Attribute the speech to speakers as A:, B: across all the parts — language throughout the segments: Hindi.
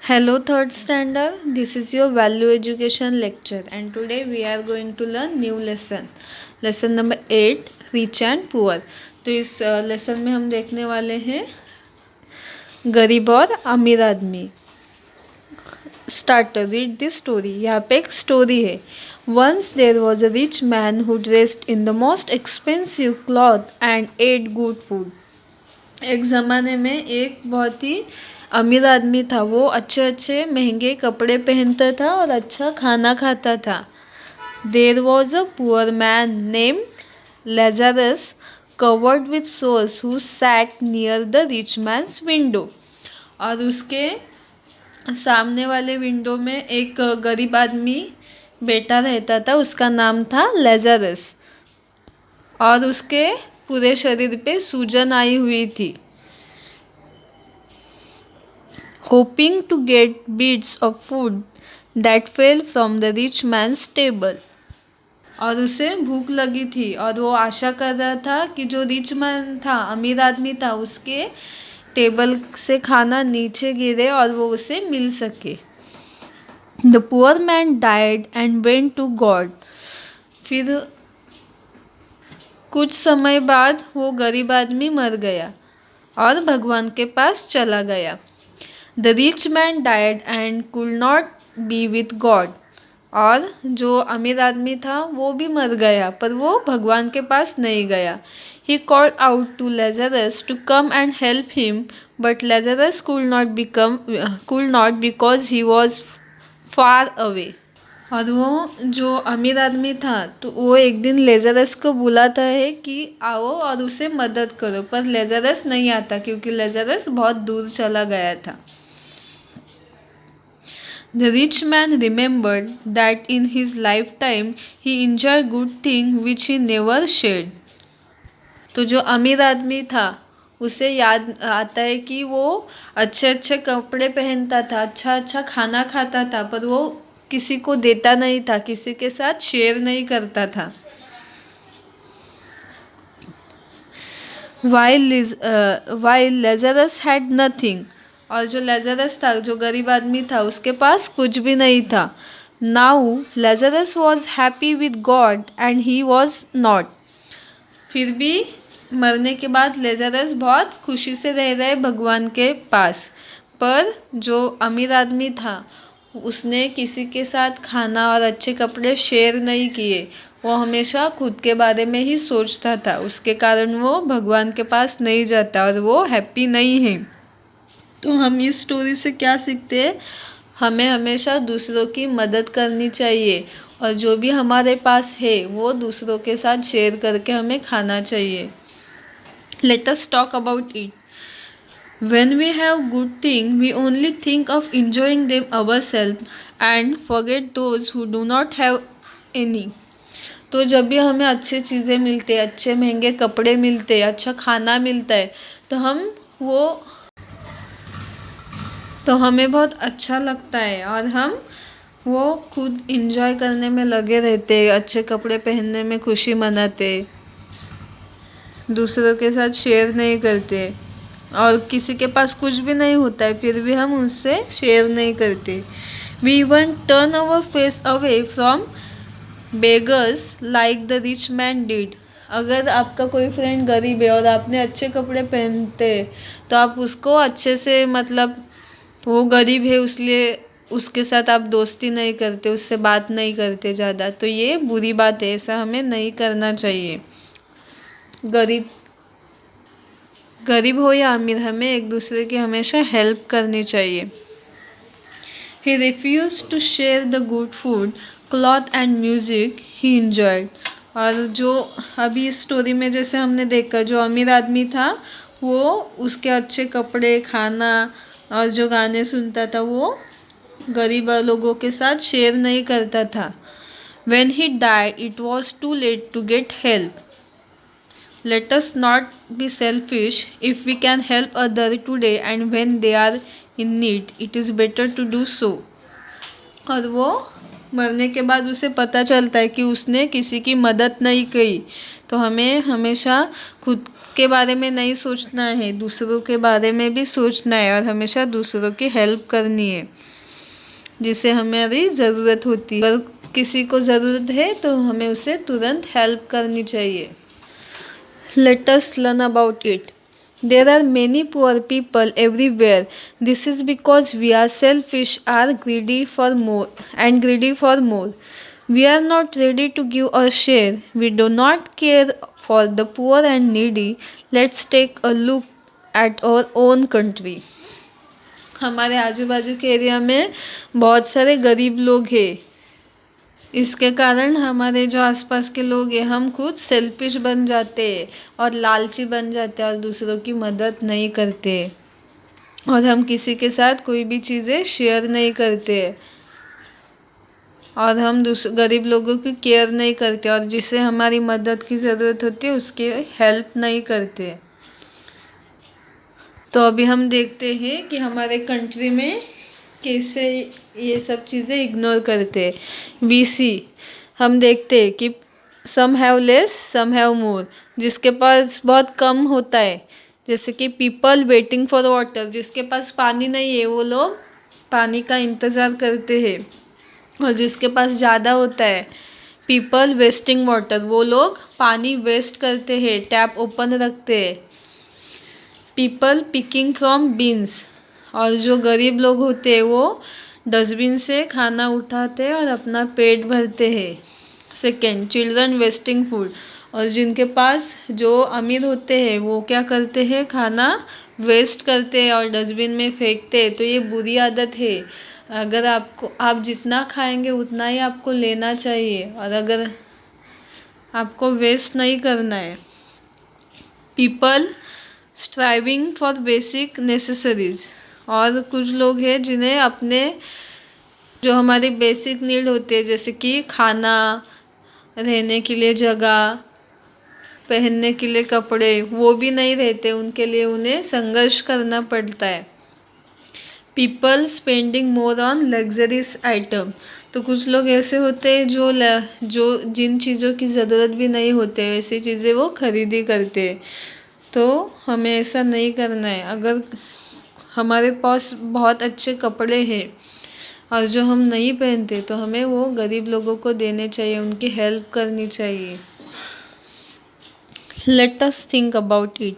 A: Hello, third standard. This is your value education lecture, and today we are going to learn new lesson. Lesson number 8, rich and poor. तो इस लेसन में हम देखने वाले हैं गरीब और अमीर आदमी. Starter read this story. यहाँ पे एक स्टोरी है. Once there was a rich man who dressed in the most expensive cloth and ate good food. एक ज़माने में एक बहुत ही अमीर आदमी था. वो अच्छे अच्छे महंगे कपड़े पहनता था और अच्छा खाना खाता था. There was a poor man name Lazarus covered with sores who sat near the rich man's window. और उसके सामने वाले विंडो में एक गरीब आदमी बैठा रहता था. उसका नाम था लेज़रस और उसके पूरे शरीर पे सूजन आई हुई थी. Hoping to get bits of food that fell from the rich man's table. और उसे भूख लगी थी और वो आशा कर रहा था कि जो रिच मैन था, अमीर आदमी था, उसके टेबल से खाना नीचे गिरे और वो उसे मिल सके. The poor man died and went to God. फिर कुछ समय बाद वो गरीब आदमी मर गया और भगवान के पास चला गया. The rich man died and could not be with God. और जो अमीर आदमी था वो भी मर गया पर वो भगवान के पास नहीं गया. He called out to Lazarus to come and help him, but Lazarus could not because he was far away. और वो जो अमीर आदमी था तो वो एक दिन लेज़रस को बुलाता है कि आओ और उसे मदद करो, पर लेज़रस नहीं आता क्योंकि लेज़रस बहुत दूर चला गया था. The rich man remembered that in his lifetime he enjoyed good things which he never shared. तो जो अमीर आदमी था उसे याद आता है कि वो अच्छे अच्छे कपड़े पहनता था, अच्छा अच्छा खाना खाता था, पर वो किसी को देता नहीं था, किसी के साथ शेयर नहीं करता था. While Lazarus had nothing. और जो लेज़रस था, जो गरीब आदमी था, उसके पास कुछ भी नहीं था. Now Lazarus was happy with God and he was not. फिर भी मरने के बाद लेज़रस बहुत खुशी से रह रहे भगवान के पास, पर जो अमीर आदमी था उसने किसी के साथ खाना और अच्छे कपड़े शेयर नहीं किए. वो हमेशा खुद के बारे में ही सोचता था, उसके कारण वो भगवान के पास नहीं जाता और वो हैप्पी नहीं है. तो हम इस स्टोरी से क्या सीखते हैं? हमें हमेशा दूसरों की मदद करनी चाहिए और जो भी हमारे पास है वो दूसरों के साथ शेयर करके हमें खाना चाहिए. Let us talk about it. When we have good things, we only think of enjoying them ourselves and forget those who do not have any. तो जब भी हमें अच्छी चीज़ें मिलते हैं, अच्छे महंगे कपड़े मिलते हैं, अच्छा खाना मिलता है, तो हमें बहुत अच्छा लगता है और हम वो खुद इंजॉय करने में लगे रहते हैं, अच्छे कपड़े पहनने में खुशी मनाते, दूसरों के साथ शेयर नहीं करते. और किसी के पास कुछ भी नहीं होता है फिर भी हम उससे शेयर नहीं करते. We even turn our face away from beggars like the rich man did. अगर आपका कोई फ्रेंड गरीब है और आपने अच्छे कपड़े पहनते तो आप उसको अच्छे से, मतलब वो गरीब है इसलिए उसके साथ आप दोस्ती नहीं करते, उससे बात नहीं करते ज़्यादा, तो ये बुरी बात है. ऐसा हमें नहीं करना चाहिए. गरीब हो या अमीर, हमें एक दूसरे की हमेशा हेल्प करनी चाहिए. He refused to share the good food, cloth and music he enjoyed. और जो अभी इस स्टोरी में जैसे हमने देखा, जो अमीर आदमी था वो उसके अच्छे कपड़े, खाना और जो गाने सुनता था वो गरीब लोगों के साथ शेयर नहीं करता था. When he died, it was too late to get help. Let us not be selfish. If we can help others today and when they are in need, it is better to do so. और वो मरने के बाद उसे पता चलता है कि उसने किसी की मदद नहीं की, तो हमें हमेशा खुद के बारे में नहीं सोचना है, दूसरों के बारे में भी सोचना है और हमेशा दूसरों की हेल्प करनी है जिसे हमारी ज़रूरत होती है। अगर किसी को ज़रूरत है तो हमें उसे तुरंत हेल्प करनी चाहिए। Let us learn about it. There are many poor people everywhere. This is because we are selfish, are greedy for more and greedy for more. We are not ready to give or share. We do not care for the poor and needy. Let's take a look at our own country. हमारे आजू बाजू के एरिया में बहुत सारे गरीब लोग हैं। इसके कारण हमारे जो आसपास के लोग हैं हम खुद सेल्फिश बन जाते हैं और लालची बन जाते हैं और दूसरों की मदद नहीं करते और हम किसी के साथ कोई भी चीज़ें शेयर नहीं करते और हम गरीब लोगों की केयर नहीं करते और जिसे हमारी मदद की ज़रूरत होती है उसकी हेल्प नहीं करते। तो अभी हम देखते हैं कि हमारे कंट्री में कैसे ये सब चीज़ें इग्नोर करते हैं। वी सी हम देखते हैं कि some have less some have more, जिसके पास बहुत कम होता है, जैसे कि पीपल वेटिंग फॉर वाटर, जिसके पास पानी नहीं है वो लोग पानी का इंतज़ार करते हैं, और जिसके पास ज़्यादा होता है पीपल वेस्टिंग वाटर, वो लोग पानी वेस्ट करते हैं, टैप ओपन रखते हैं। पीपल पिकिंग फ्रॉम बीन्स, और जो गरीब लोग होते हैं वो डस्टबिन से खाना उठाते हैं और अपना पेट भरते हैं। सेकेंड, चिल्ड्रन वेस्टिंग फूड, और जिनके पास जो अमीर होते हैं वो क्या करते हैं, खाना वेस्ट करते हैं और डस्टबिन में फेंकते हैं। तो ये बुरी आदत है। अगर आप जितना खाएंगे उतना ही आपको लेना चाहिए और अगर आपको वेस्ट नहीं करना है। People striving for basic necessaries, और कुछ लोग हैं जिन्हें अपने जो हमारी बेसिक नीड होती है जैसे कि खाना, रहने के लिए जगह, पहनने के लिए कपड़े, वो भी नहीं रहते, उनके लिए उन्हें संघर्ष करना पड़ता है। People spending more on luxuries item, तो कुछ लोग ऐसे होते हैं जो जिन चीज़ों की ज़रूरत भी नहीं होते ऐसी चीज़ें वो खरीदी करते हैं। तो हमें ऐसा नहीं करना है। अगर हमारे पास बहुत अच्छे कपड़े हैं और जो हम नहीं पहनते तो हमें वो गरीब लोगों को देने चाहिए, उनकी हेल्प करनी चाहिए। Let us think about it.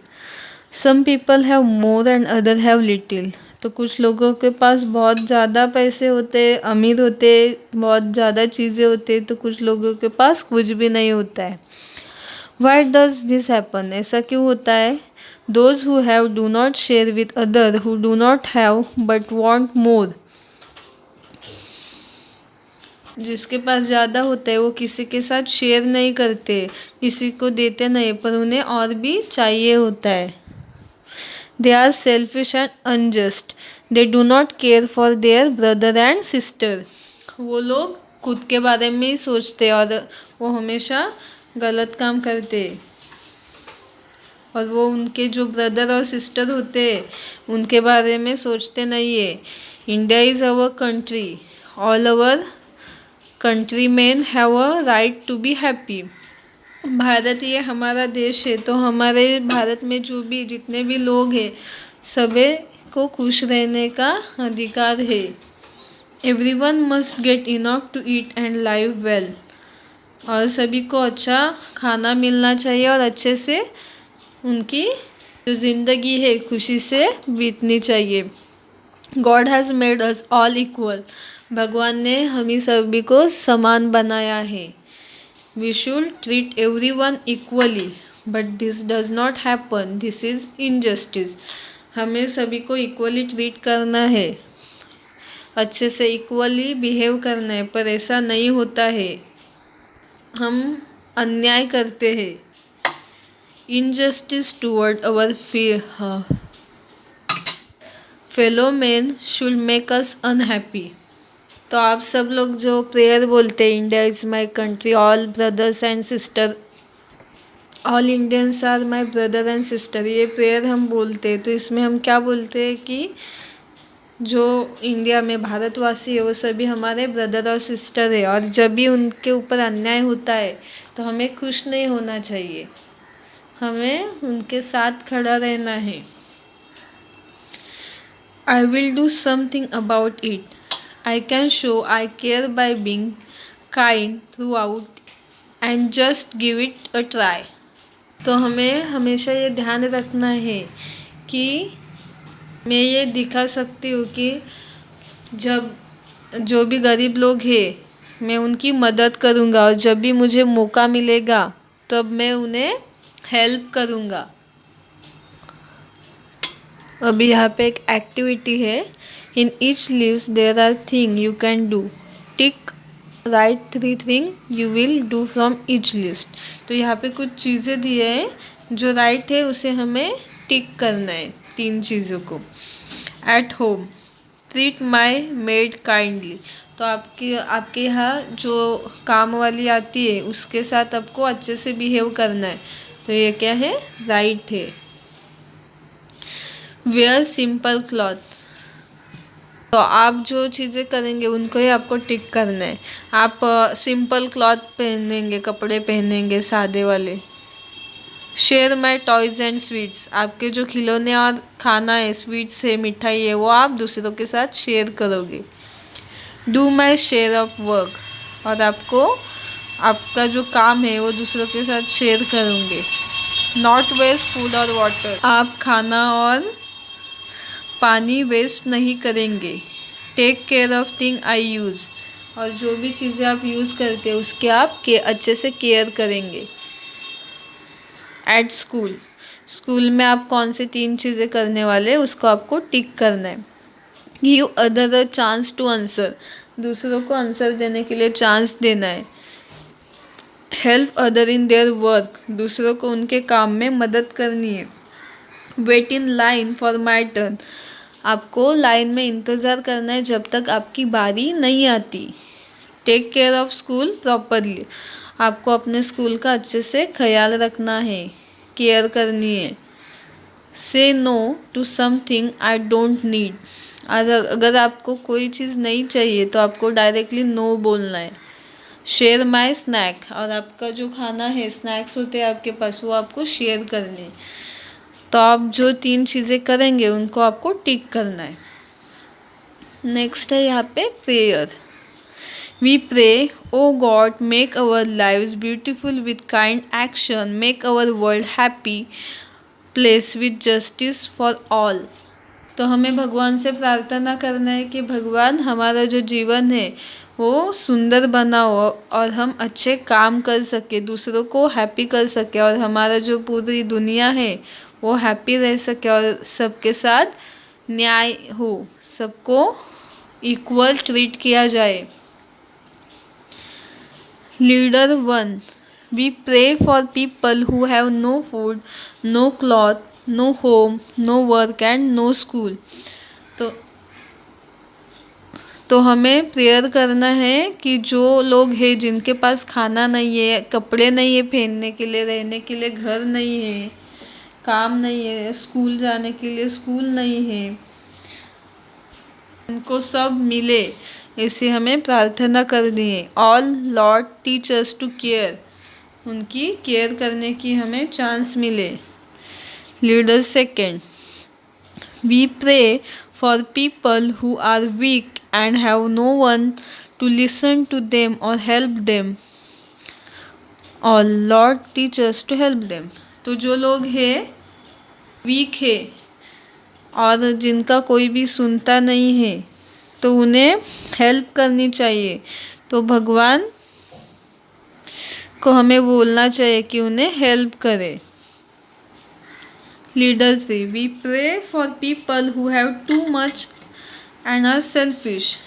A: Some people have more and other have little, तो कुछ लोगों के पास बहुत ज़्यादा पैसे होते, अमीर होते, बहुत ज़्यादा चीज़ें होते, तो कुछ लोगों के पास कुछ भी नहीं होता है। Why does this happen? ऐसा क्यों होता है? Those who have do not share with other who do not have but want more. जिसके पास ज़्यादा होता है वो किसी के साथ शेयर नहीं करते, किसी को देते नहीं, पर उन्हें और भी चाहिए होता है। They are selfish and unjust. They do not care for their brother and sister. वो लोग खुद के बारे में ही सोचते और वो हमेशा गलत काम करते और वो उनके जो ब्रदर और सिस्टर होते उनके बारे में सोचते नहीं है। India is our country, all our country man have a right to be happy. Bharat ये हमारा देश है, तो हमारे भारत में जो भी जितने भी लोग हैं सभी को खुश रहने का अधिकार है। Everyone must get enough to eat and live well, और सभी को अच्छा खाना मिलना चाहिए और अच्छे से उनकी जो ज़िंदगी है खुशी से बीतनी चाहिए। God has made us all equal, भगवान ने हम ही सभी को समान बनाया है। We should treat everyone equally, but this does not happen, this is injustice. हमें सभी को इक्वली ट्रीट करना है, अच्छे से इक्वली बिहेव करना है, पर ऐसा नहीं होता है, हम अन्याय करते हैं। Injustice toward our fellow man should make us unhappy. तो आप सब लोग जो प्रेयर बोलते हैं, India is my country, all brothers and sister, all Indians are my brother and sister, ये प्रेयर हम बोलते हैं। तो इसमें हम क्या बोलते हैं कि जो इंडिया में भारतवासी है वो सभी हमारे ब्रदर और सिस्टर है, और जब भी उनके ऊपर अन्याय होता है तो हमें खुश नहीं होना चाहिए, हमें उनके साथ खड़ा रहना है। I will do something about it. I can show I care by being kind throughout and just give it a try. तो हमें हमेशा ये ध्यान रखना है कि मैं ये दिखा सकती हूँ कि जब जो भी गरीब लोग हैं मैं उनकी मदद करूँगा, और जब भी मुझे मौका मिलेगा तब मैं उन्हें हेल्प करूँगा। अभी यहाँ पे एक एक्टिविटी है। In each list there are thing you can do, tick right 3 thing you will do from each list. तो यहाँ पे कुछ चीज़ें दिए हैं, जो राइट है उसे हमें टिक करना है 3 चीज़ों को। At home treat my made kindly, तो आपके यहाँ जो काम वाली आती है उसके साथ आपको अच्छे से बिहेव करना है, तो ये क्या है, राइट है। वेयर सिंपल क्लॉथ, तो आप जो चीज़ें करेंगे उनको ही आपको टिक करना है। आप सिंपल क्लॉथ पहनेंगे, कपड़े पहनेंगे सादे वाले। Share my toys and sweets, आपके जो खिलौने और खाना है, स्वीट्स है, मिठाई है, वो आप दूसरों के साथ शेयर करोगे। Do my share of work, और आपका जो काम है वो दूसरों के साथ शेयर करोगे। नॉट वेस्ट फूड और वाटर, आप खाना और पानी वेस्ट नहीं करेंगे। Take care of thing I use, और जो भी चीज़ें आप यूज़ करते हैं उसके आप अच्छे से केयर करेंगे। एट स्कूल में आप कौन से 3 चीज़ें करने वाले हैं उसको आपको टिक करना है। Give other a chance to answer, दूसरों को आंसर देने के लिए चांस देना है। Help other in their work, दूसरों को उनके काम में मदद करनी है। Wait in line for my turn, आपको लाइन में इंतज़ार करना है जब तक आपकी बारी नहीं आती। Take care of school properly, आपको अपने स्कूल का अच्छे से ख्याल रखना है, केयर करनी है। Say no to something I don't need, अगर आपको कोई चीज़ नहीं चाहिए तो आपको डायरेक्टली नो बोलना है। शेयर माई स्नैक, और आपका जो खाना है, स्नैक्स होते हैं आपके पास, वो आपको शेयर करने हैं। तो आप जो 3 चीज़ें करेंगे उनको आपको टिक करना है। नेक्स्ट है यहाँ पे prayer. We pray, O God make our lives beautiful with kind action, make our world happy place with justice for all. तो हमें भगवान से प्रार्थना करना है कि भगवान हमारा जो जीवन है वो सुंदर बनाओ और हम अच्छे काम कर सके, दूसरों को हैप्पी कर सके, और हमारा जो पूरी दुनिया है वो हैप्पी रह सके और सबके साथ न्याय हो, सबको इक्वल ट्रीट किया जाए। Leader 1, we pray for people who have no food, no cloth, no home, no work and no school. तो हमें प्रेयर करना है कि जो लोग हैं जिनके पास खाना नहीं है, कपड़े नहीं है पहनने के लिए, रहने के लिए घर नहीं है, काम नहीं है, स्कूल जाने के लिए स्कूल नहीं है, उनको सब मिले, ऐसे हमें प्रार्थना करनी है। All Lord teach us to care, उनकी केयर करने की हमें चांस मिले। Leader 2, we pray for people who are weak and have no one to listen to them or help them. और Lord teach us to help them. तो जो लोग हैं वीक है और जिनका कोई भी सुनता नहीं है तो उन्हें हेल्प करनी चाहिए। तो भगवान को हमें बोलना चाहिए कि उन्हें हेल्प करें। Leader 3, we pray for people who have too much and are selfish,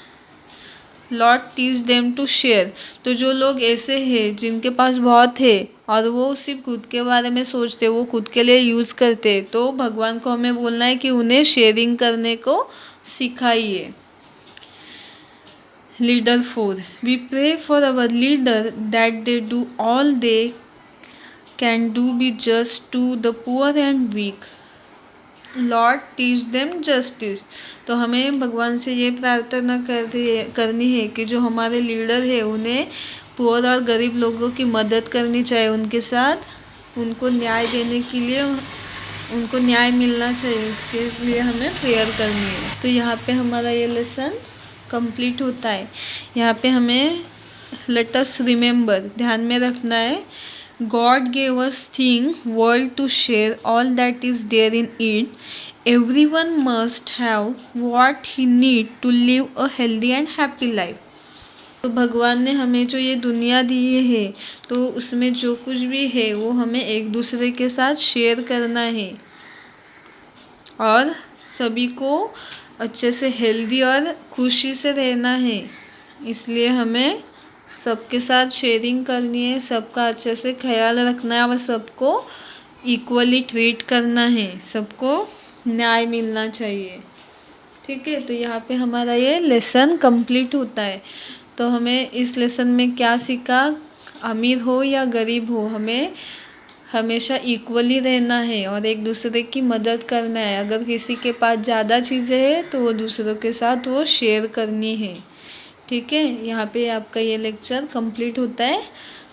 A: Lord teach them to share. तो जो लोग ऐसे हैं जिनके पास बहुत है और वो सिर्फ खुद के बारे में सोचते, वो खुद के लिए यूज़ करते, तो भगवान को हमें बोलना है कि उन्हें शेयरिंग करने को सिखाइए। Leader 4, we pray for our leader that they do all they can do be just to the poor and weak, Lord teach them justice. तो हमें भगवान से ये प्रार्थना करनी है कि जो हमारे लीडर है उन्हें पुअर और गरीब लोगों की मदद करनी चाहिए, उनके साथ उनको न्याय देने के लिए उनको न्याय मिलना चाहिए, उसके लिए हमें प्रेयर करनी है। तो यहाँ पे हमारा ये लेसन कंप्लीट होता है। यहाँ पे हमें लेट अस रिमेंबर, ध्यान में रखना है, God gave us thing world to share all that is there in it, everyone must have what he need to live a healthy and happy life. तो भगवान ने हमें जो ये दुनिया दी है, तो उसमें जो कुछ भी है वो हमें एक दूसरे के साथ शेयर करना है और सभी को अच्छे से हेल्दी और खुशी से रहना है। इसलिए हमें सबके साथ शेयरिंग करनी है, सबका अच्छे से ख्याल रखना है और सबको इक्वली ट्रीट करना है, सबको न्याय मिलना चाहिए। ठीक है, तो यहाँ पे हमारा ये लेसन कंप्लीट होता है। तो हमें इस लेसन में क्या सीखा, अमीर हो या गरीब हो, हमें हमेशा इक्वली रहना है और एक दूसरे की मदद करना है। अगर किसी के पास ज़्यादा चीज़ें हैं तो वो दूसरों के साथ वो शेयर करनी है। ठीक है, यहाँ पे आपका ये लेक्चर कंप्लीट होता है।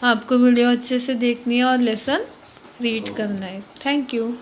A: आपको वीडियो अच्छे से देखनी है और लेसन रीड करना है। Thank you.